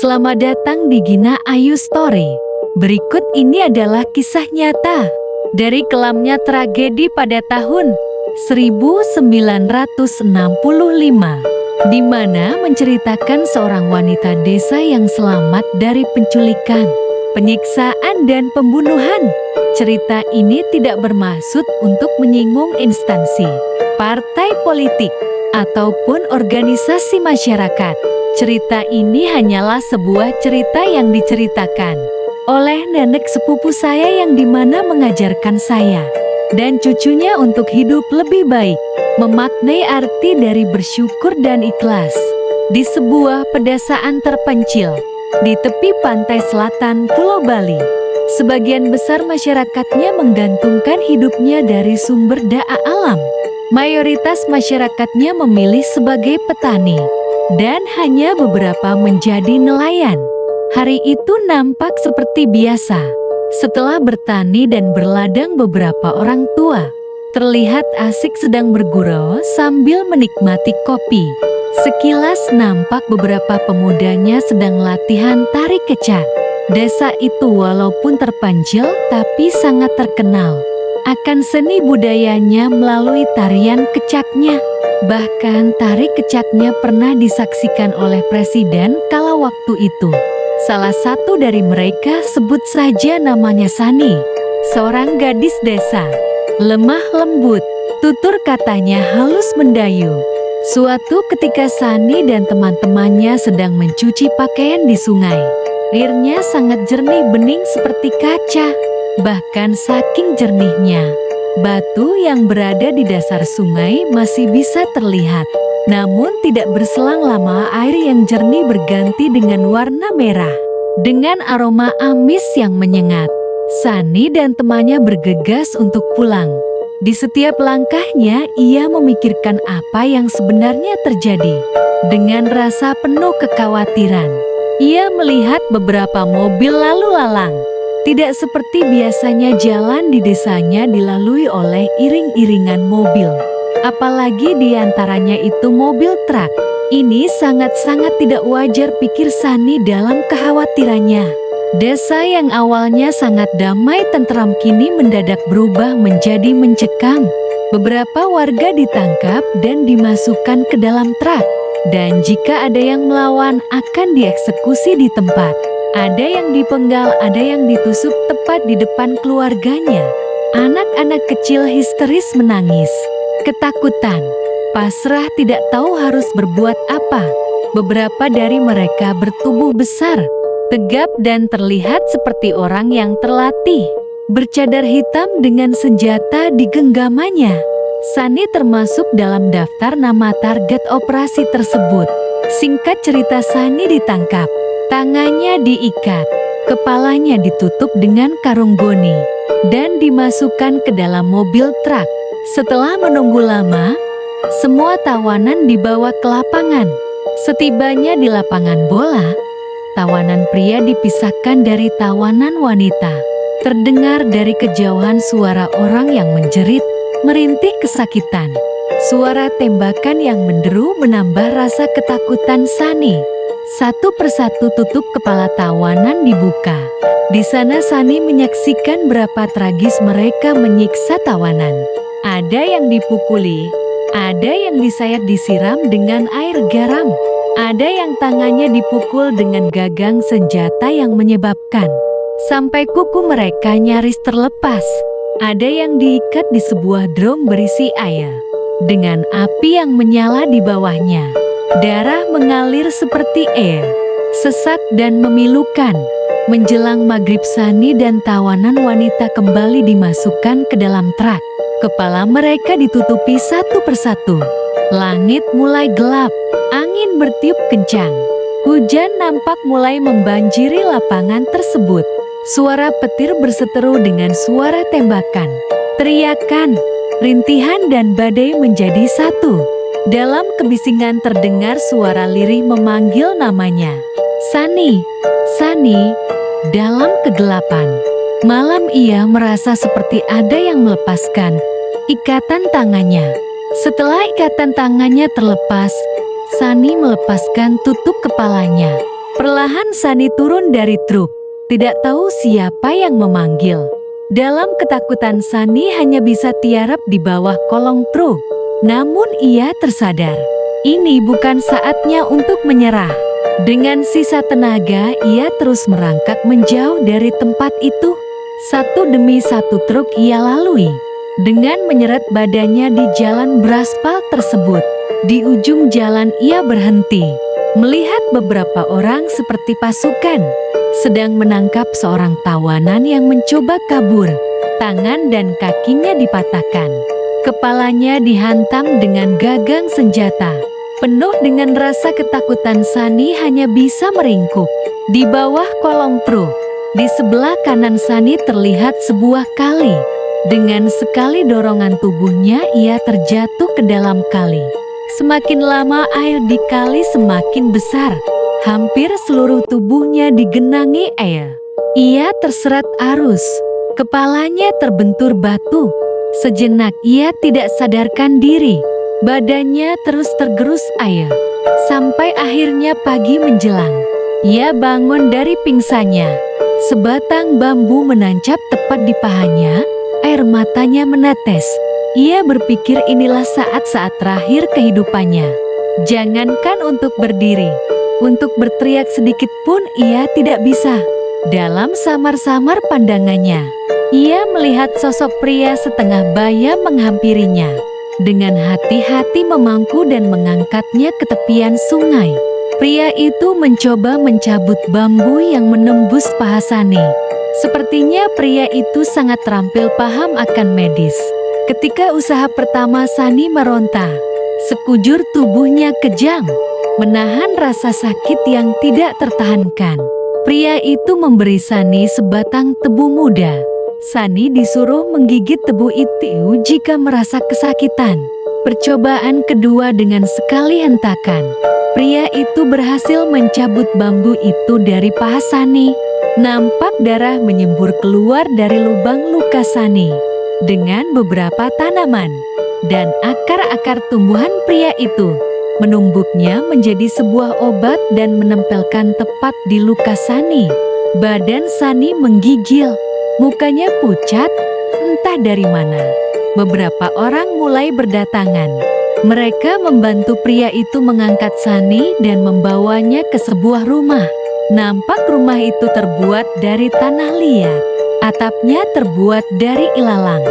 Selamat datang di Gina Ayu Story. Berikut ini adalah kisah nyata dari kelamnya tragedi pada tahun 1965, di mana menceritakan seorang wanita desa yang selamat dari penculikan, penyiksaan, dan pembunuhan. Cerita ini tidak bermaksud untuk menyinggung instansi, partai politik, ataupun organisasi masyarakat. Cerita ini hanyalah sebuah cerita yang diceritakan oleh nenek sepupu saya yang dimana mengajarkan saya dan cucunya untuk hidup lebih baik, memaknai arti dari bersyukur dan ikhlas. Di sebuah pedesaan terpencil di tepi pantai selatan Pulau Bali, sebagian besar masyarakatnya menggantungkan hidupnya dari sumber daya alam. Mayoritas masyarakatnya memilih sebagai petani, dan hanya beberapa menjadi nelayan. Hari itu nampak seperti biasa. Setelah bertani dan berladang, beberapa orang tua terlihat asik sedang bergurau sambil menikmati kopi. Sekilas nampak beberapa pemudanya sedang latihan tari kecak. Desa itu walaupun terpencil tapi sangat terkenal akan seni budayanya melalui tarian kecaknya. Bahkan tari kecaknya pernah disaksikan oleh presiden kala waktu itu. Salah satu dari mereka, sebut saja namanya Sani, seorang gadis desa. Lemah lembut, tutur katanya halus mendayu. Suatu ketika Sani dan teman-temannya sedang mencuci pakaian di sungai. Airnya sangat jernih bening seperti kaca. Bahkan saking jernihnya, batu yang berada di dasar sungai masih bisa terlihat. Namun tidak berselang lama air yang jernih berganti dengan warna merah, dengan aroma amis yang menyengat. Sani dan temannya bergegas untuk pulang. Di setiap langkahnya ia memikirkan apa yang sebenarnya terjadi. Dengan rasa penuh kekhawatiran, ia melihat beberapa mobil lalu lalang. Tidak seperti biasanya jalan di desanya dilalui oleh iring-iringan mobil. Apalagi di antaranya itu mobil truk. Ini sangat-sangat tidak wajar, pikir Sani dalam kekhawatirannya. Desa yang awalnya sangat damai tentram kini mendadak berubah menjadi mencekam. Beberapa warga ditangkap dan dimasukkan ke dalam truk. Dan jika ada yang melawan akan dieksekusi di tempat. Ada yang dipenggal, ada yang ditusuk tepat di depan keluarganya. Anak-anak kecil histeris menangis, ketakutan, pasrah, tidak tahu harus berbuat apa. Beberapa dari mereka bertubuh besar, tegap dan terlihat seperti orang yang terlatih. Bercadar hitam dengan senjata di genggamannya. Sani termasuk dalam daftar nama target operasi tersebut. Singkat cerita, Sani ditangkap. Tangannya diikat, kepalanya ditutup dengan karung goni, dan dimasukkan ke dalam mobil truk. Setelah menunggu lama, semua tawanan dibawa ke lapangan. Setibanya di lapangan bola, tawanan pria dipisahkan dari tawanan wanita. Terdengar dari kejauhan suara orang yang menjerit, merintih kesakitan. Suara tembakan yang menderu menambah rasa ketakutan Sani. Satu persatu tutup kepala tawanan dibuka. Di sana Sani menyaksikan berapa tragis mereka menyiksa tawanan. Ada yang dipukuli, ada yang disayat disiram dengan air garam, ada yang tangannya dipukul dengan gagang senjata yang menyebabkan sampai kuku mereka nyaris terlepas. Ada yang diikat di sebuah drum berisi air dengan api yang menyala di bawahnya. Darah mengalir seperti air, sesak dan memilukan. Menjelang maghrib, Sani dan tawanan wanita kembali dimasukkan ke dalam truk. Kepala mereka ditutupi satu persatu. Langit mulai gelap, angin bertiup kencang. Hujan nampak mulai membanjiri lapangan tersebut. Suara petir berseteru dengan suara tembakan. Teriakan, rintihan dan badai menjadi satu. Dalam kebisingan terdengar suara lirih memanggil namanya. Sani, Sani. Dalam kegelapan malam ia merasa seperti ada yang melepaskan ikatan tangannya. Setelah ikatan tangannya terlepas, Sani melepaskan tutup kepalanya. Perlahan Sani turun dari truk, tidak tahu siapa yang memanggil. Dalam ketakutan Sani hanya bisa tiarap di bawah kolong truk. Namun ia tersadar, ini bukan saatnya untuk menyerah. Dengan sisa tenaga, ia terus merangkak menjauh dari tempat itu. Satu demi satu truk ia lalui. Dengan menyeret badannya di jalan beraspal tersebut, di ujung jalan ia berhenti, melihat beberapa orang seperti pasukan sedang menangkap seorang tawanan yang mencoba kabur. Tangan dan kakinya dipatahkan. Kepalanya dihantam dengan gagang senjata. Penuh dengan rasa ketakutan, Sani hanya bisa meringkuk di bawah kolong truk. Di sebelah kanan Sani terlihat sebuah kali. Dengan sekali dorongan tubuhnya, ia terjatuh ke dalam kali. Semakin lama air di kali semakin besar. Hampir seluruh tubuhnya digenangi air. Ia terseret arus. Kepalanya terbentur batu. Sejenak ia tidak sadarkan diri. Badannya terus tergerus air. Sampai akhirnya pagi menjelang. Ia bangun dari pingsannya. Sebatang bambu menancap tepat di pahanya. Air matanya menetes. Ia berpikir inilah saat-saat terakhir kehidupannya. Jangankan untuk berdiri, untuk berteriak sedikit pun ia tidak bisa. Dalam samar-samar pandangannya, ia melihat sosok pria setengah baya menghampirinya. Dengan hati-hati memangku dan mengangkatnya ke tepian sungai. Pria itu mencoba mencabut bambu yang menembus paha Sani. Sepertinya pria itu sangat terampil paham akan medis. Ketika usaha pertama Sani meronta, sekujur tubuhnya kejang, menahan rasa sakit yang tidak tertahankan. Pria itu memberi Sani sebatang tebu muda. Sani disuruh menggigit tebu itu jika merasa kesakitan. Percobaan kedua dengan sekali hentakan. Pria itu berhasil mencabut bambu itu dari paha Sani. Nampak darah menyembur keluar dari lubang luka Sani. Dengan beberapa tanaman dan akar-akar tumbuhan, pria itu menumbuknya menjadi sebuah obat dan menempelkan tepat di luka Sani. Badan Sani menggigil, mukanya pucat, entah dari mana. Beberapa orang mulai berdatangan. Mereka membantu pria itu mengangkat Sani dan membawanya ke sebuah rumah. Nampak rumah itu terbuat dari tanah liat. Atapnya terbuat dari ilalang.